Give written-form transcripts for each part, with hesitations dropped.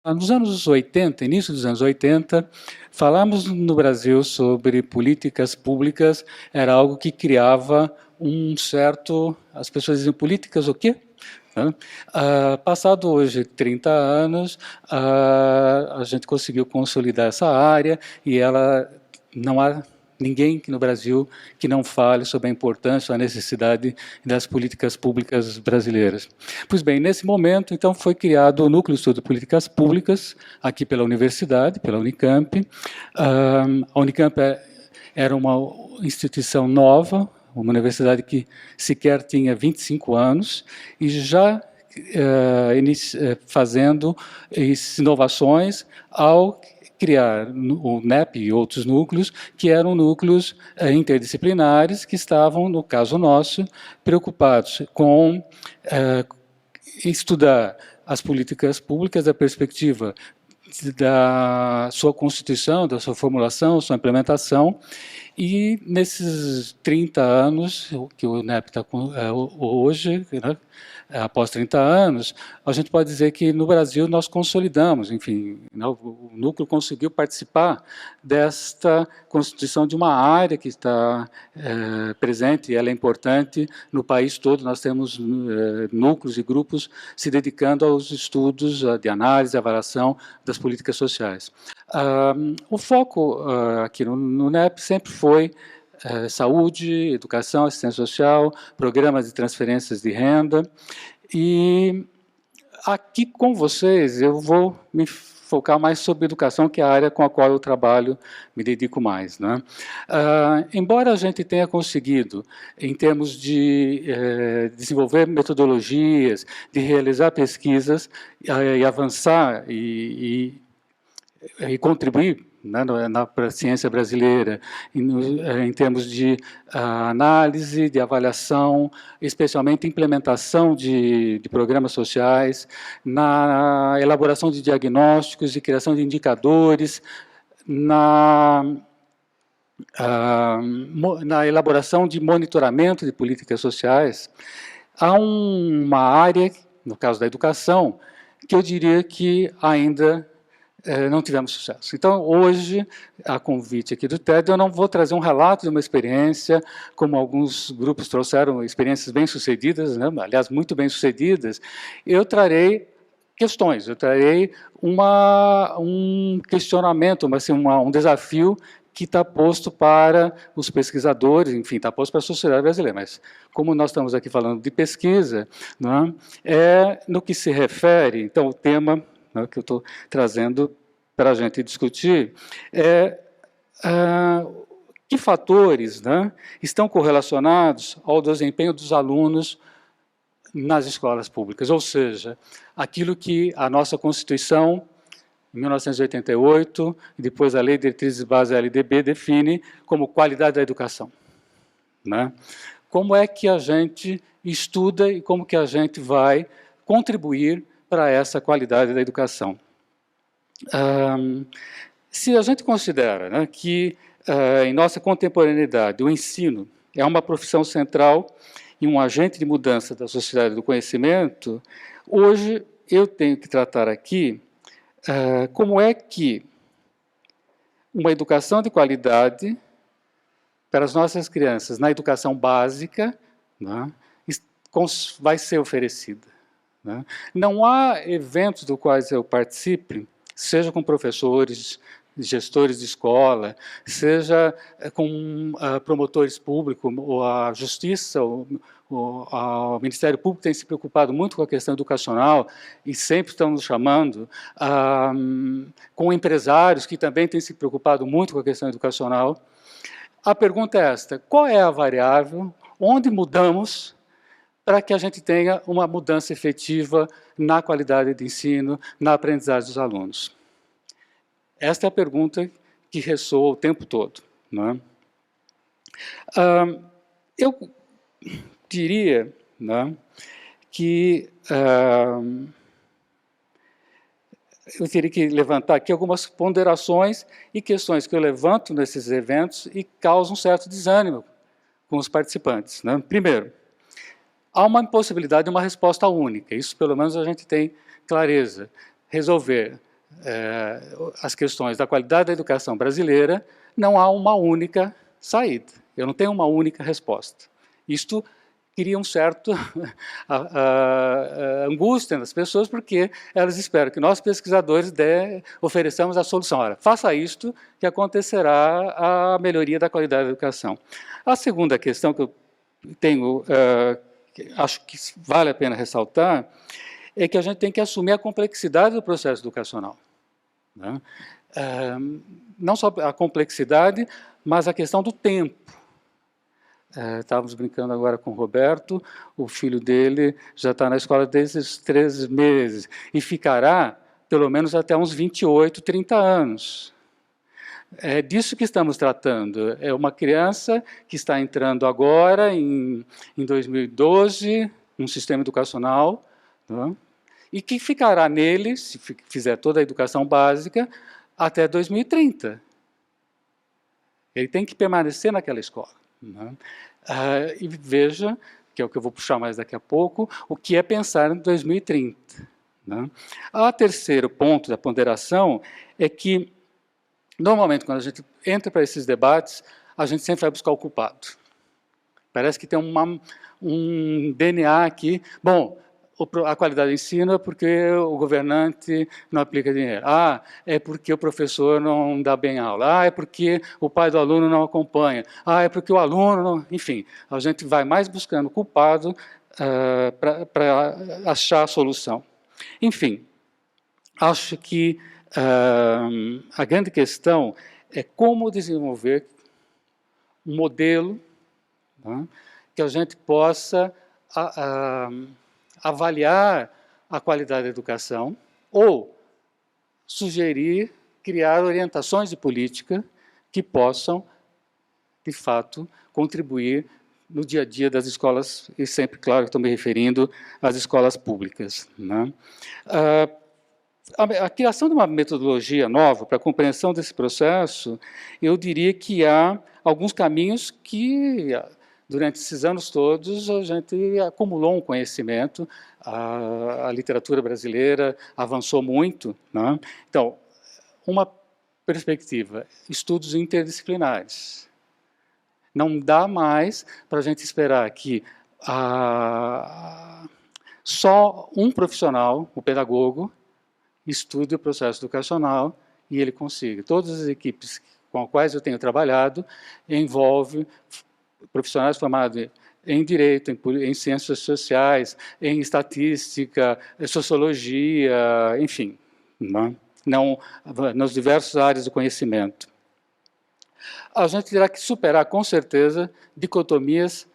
Nos anos 80, início dos anos 80, falarmos no Brasil sobre políticas públicas era algo que criava um certo... As pessoas diziam, políticas o quê? Passado hoje 30 anos, a gente conseguiu consolidar essa área e ela não há ninguém no Brasil que não fale sobre a importância, a necessidade das políticas públicas brasileiras. Pois bem, nesse momento, então, foi criado o Núcleo de Estudo de Políticas Públicas, aqui pela universidade, pela Unicamp. A Unicamp era uma instituição nova, uma universidade que sequer tinha 25 anos, e já fazendo inovações ao criar o NEP e outros núcleos, que eram núcleos interdisciplinares, que estavam, no caso nosso, preocupados com estudar as políticas públicas da perspectiva da sua constituição, da sua formulação, sua implementação, e nesses 30 anos, que o NEP está hoje, né, após 30 anos, a gente pode dizer que no Brasil nós consolidamos, enfim, o núcleo conseguiu participar desta constituição de uma área que está presente, e ela é importante no país todo. Nós temos núcleos e grupos se dedicando aos estudos de análise e avaliação das políticas sociais. O foco aqui no NEP sempre foi saúde, educação, assistência social, programas de transferências de renda. E aqui com vocês eu vou me focar mais sobre educação, que é a área com a qual eu trabalho, me dedico mais, né? Embora a gente tenha conseguido, em termos de desenvolver metodologias, de realizar pesquisas e avançar e contribuir, né, para a ciência brasileira, em termos de análise, de avaliação, especialmente implementação de programas sociais, na elaboração de diagnósticos e criação de indicadores, na elaboração de monitoramento de políticas sociais. Há uma área, no caso da educação, que eu diria que ainda não tivemos sucesso. Então, hoje, a convite aqui do TED, eu não vou trazer um relato de uma experiência, como alguns grupos trouxeram experiências bem-sucedidas, né? Aliás, muito bem-sucedidas. Eu trarei questões, eu trarei um questionamento, assim, um desafio que está posto para os pesquisadores, enfim, está posto para a sociedade brasileira, mas como nós estamos aqui falando de pesquisa, né, no que se refere, então, o tema, né, que eu estou trazendo para a gente discutir, que fatores, né, estão correlacionados ao desempenho dos alunos nas escolas públicas, ou seja, aquilo que a nossa Constituição, em 1988, e depois a Lei de Diretrizes Básicas, LDB, define como qualidade da educação, né? Como é que a gente estuda e como que a gente vai contribuir para essa qualidade da educação? Se a gente considera, né, que em nossa contemporaneidade o ensino é uma profissão central e um agente de mudança da sociedade do conhecimento, hoje eu tenho que tratar aqui como é que uma educação de qualidade para as nossas crianças na educação básica, né, vai ser oferecida, né? Não há eventos dos quais eu participe, seja com professores, gestores de escola, seja com promotores públicos, ou a Justiça, o Ministério Público tem se preocupado muito com a questão educacional e sempre estão nos chamando, com empresários que também têm se preocupado muito com a questão educacional. A pergunta é esta: qual é a variável, onde mudamos para que a gente tenha uma mudança efetiva na qualidade de ensino, na aprendizagem dos alunos? Esta é a pergunta que ressoa o tempo todo, não é? Eu diria, né, que eu teria que levantar aqui algumas ponderações e questões que eu levanto nesses eventos e causam um certo desânimo com os participantes, né? Primeiro, há uma impossibilidade de uma resposta única, isso pelo menos a gente tem clareza. Resolver as questões da qualidade da educação brasileira, não há uma única saída. Eu não tenho uma única resposta. Isto cria um certo angústia nas pessoas, porque elas esperam que nós, pesquisadores, ofereçamos a solução. Olha, faça isto, que acontecerá a melhoria da qualidade da educação. A segunda questão que eu tenho, que acho que vale a pena ressaltar, é que a gente tem que assumir a complexidade do processo educacional. Né? Não só a complexidade, mas a questão do tempo. Estávamos brincando agora com o Roberto, o filho dele já está na escola desde os 13 meses, e ficará pelo menos até uns 28, 30 anos. É disso que estamos tratando. É uma criança que está entrando agora, em 2012, num sistema educacional, né? E que ficará nele, se fizer toda a educação básica, até 2030. Ele tem que permanecer naquela escola. Né? E veja, que é o que eu vou puxar mais daqui a pouco, o que é pensar em 2030. Né? O terceiro ponto da ponderação é que, normalmente, quando a gente entra para esses debates, a gente sempre vai buscar o culpado. Parece que tem um DNA aqui. Bom, a qualidade do ensino é porque o governante não aplica dinheiro. É porque o professor não dá bem aula. É porque o pai do aluno não acompanha. É porque o aluno não... Enfim, a gente vai mais buscando culpado para achar a solução. Enfim, acho que a grande questão é como desenvolver um modelo, né, que a gente possa avaliar a qualidade da educação ou sugerir, criar orientações de política que possam, de fato, contribuir no dia a dia das escolas, e sempre, claro, estou me referindo às escolas públicas. Né? A criação de uma metodologia nova para a compreensão desse processo, eu diria que há alguns caminhos que, durante esses anos todos, a gente acumulou um conhecimento, a literatura brasileira avançou muito. Né? Então, uma perspectiva, estudos interdisciplinares. Não dá mais para a gente esperar que só um profissional, o pedagogo, estude o processo educacional e ele consiga. Todas as equipes com as quais eu tenho trabalhado envolvem profissionais formados em direito, em ciências sociais, em estatística, sociologia, enfim, nas diversas áreas do conhecimento. A gente terá que superar, com certeza, dicotomias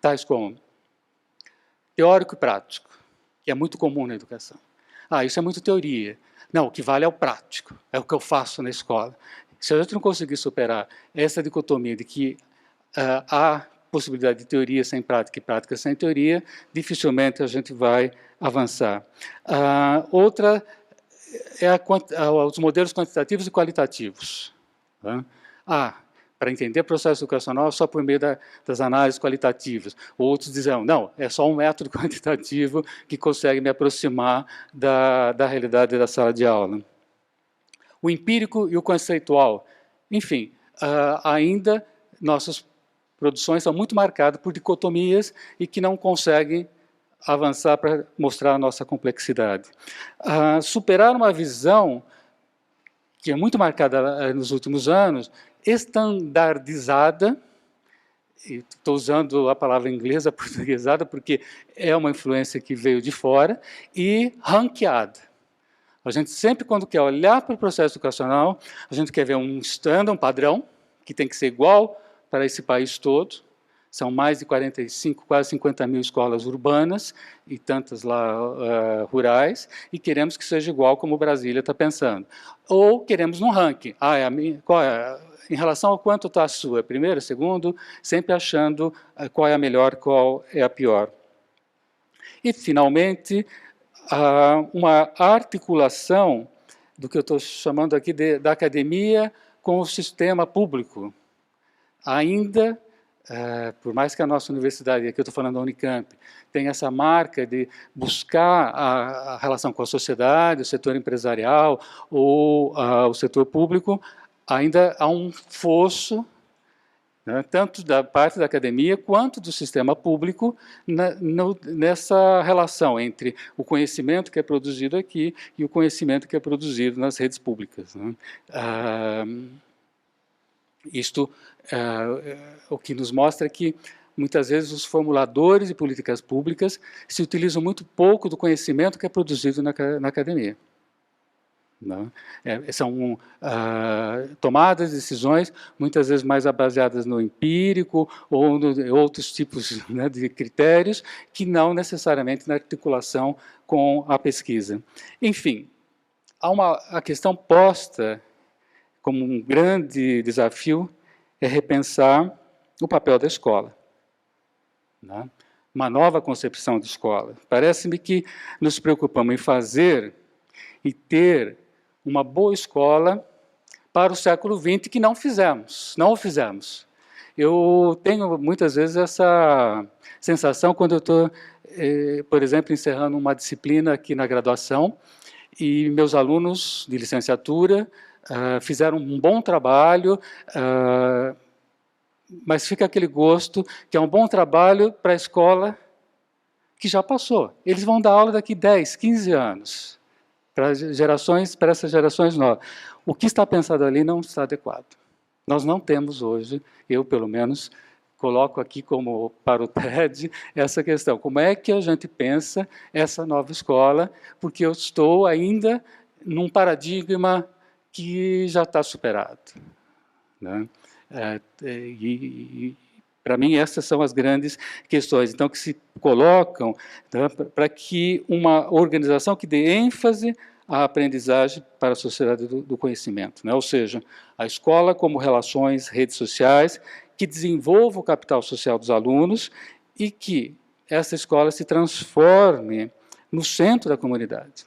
tais como teórico e prático, que é muito comum na educação. Isso é muito teoria. Não, o que vale é o prático, é o que eu faço na escola. Se a gente não conseguir superar essa dicotomia de que há possibilidade de teoria sem prática e prática sem teoria, dificilmente a gente vai avançar. Outra é os modelos quantitativos e qualitativos. Tá? Para entender o processo educacional só por meio das análises qualitativas. Outros dizem, não, é só um método quantitativo que consegue me aproximar da realidade da sala de aula. O empírico e o conceitual. Enfim, ainda nossas produções são muito marcadas por dicotomias e que não conseguem avançar para mostrar a nossa complexidade. Superar uma visão que é muito marcada nos últimos anos, estandardizada, estou usando a palavra inglesa, portuguesada, porque é uma influência que veio de fora, e ranqueada. A gente sempre, quando quer olhar para o processo educacional, a gente quer ver um standard, um padrão, que tem que ser igual para esse país todo. São mais de 45, quase 50 mil escolas urbanas e tantas lá rurais, e queremos que seja igual como Brasília está pensando. Ou queremos um ranking. Em relação ao quanto está a sua, primeiro, segundo, sempre achando qual é a melhor, qual é a pior. E, finalmente, uma articulação do que eu estou chamando aqui da academia com o sistema público. Ainda por mais que a nossa universidade, aqui eu estou falando da Unicamp, tenha essa marca de buscar a relação com a sociedade, o setor empresarial ou o setor público, ainda há um fosso, né, tanto da parte da academia quanto do sistema público nessa relação entre o conhecimento que é produzido aqui e o conhecimento que é produzido nas redes públicas, né. Isto o que nos mostra que, muitas vezes, os formuladores de políticas públicas se utilizam muito pouco do conhecimento que é produzido na academia. Não? São tomadas de decisões, muitas vezes mais baseadas no empírico ou em outros tipos, né, de critérios, que não necessariamente na articulação com a pesquisa. Enfim, a questão posta como um grande desafio é repensar o papel da escola, né? Uma nova concepção de escola. Parece-me que nos preocupamos em fazer e ter uma boa escola para o século XX que não o fizemos. Eu tenho muitas vezes essa sensação quando eu estou, por exemplo, encerrando uma disciplina aqui na graduação e meus alunos de licenciatura fizeram um bom trabalho, mas fica aquele gosto que é um bom trabalho para a escola que já passou. Eles vão dar aula daqui 10, 15 anos, para essas gerações novas. O que está pensado ali não está adequado. Nós não temos hoje, eu pelo menos, coloco aqui como para o TED essa questão. Como é que a gente pensa essa nova escola? Porque eu estou ainda num paradigma que já está superado, né? Para mim, essas são as grandes questões, então, que se colocam, né, para que uma organização que dê ênfase à aprendizagem para a sociedade do conhecimento, né? Ou seja, a escola como relações, redes sociais, que desenvolva o capital social dos alunos e que essa escola se transforme no centro da comunidade,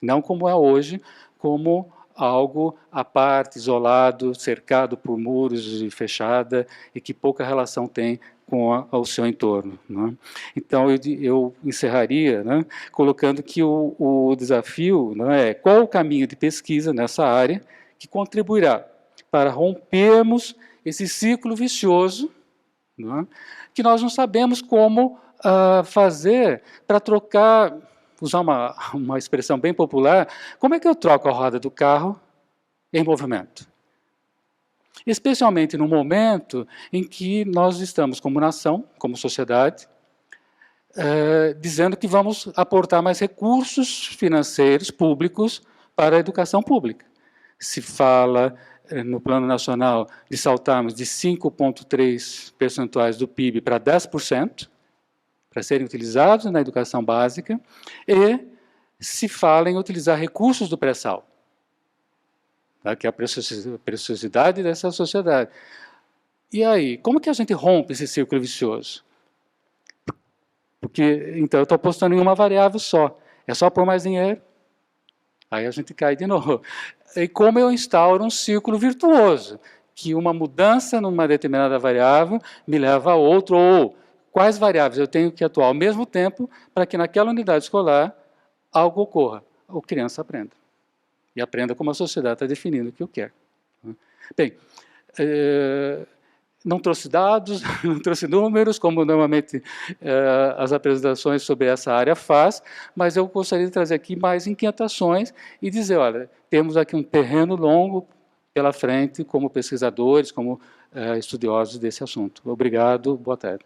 não como é hoje, como algo à parte, isolado, cercado por muros e fechada, e que pouca relação tem com o seu entorno, né? Então, eu encerraria, né, colocando que o desafio, né, é qual o caminho de pesquisa nessa área que contribuirá para rompermos esse ciclo vicioso, né, que nós não sabemos como fazer para trocar. Usar uma expressão bem popular, como é que eu troco a roda do carro em movimento? Especialmente no momento em que nós estamos como nação, como sociedade, dizendo que vamos aportar mais recursos financeiros públicos para a educação pública. Se fala no plano nacional de saltarmos de 5,3 percentuais do PIB para 10%, para serem utilizados na educação básica, e se fala em utilizar recursos do pré-sal, tá, que é a preciosidade dessa sociedade. E aí, como que a gente rompe esse círculo vicioso? Porque, então, eu estou apostando em uma variável só, é só pôr mais dinheiro, aí a gente cai de novo. E como eu instauro um círculo virtuoso, que uma mudança numa determinada variável me leva a outro, ou quais variáveis eu tenho que atuar ao mesmo tempo para que naquela unidade escolar algo ocorra, ou a criança aprenda. E aprenda como a sociedade está definindo o que eu quero. Bem, não trouxe dados, não trouxe números, como normalmente as apresentações sobre essa área faz, mas eu gostaria de trazer aqui mais inquietações e dizer, olha, temos aqui um terreno longo pela frente como pesquisadores, como estudiosos desse assunto. Obrigado, boa tarde.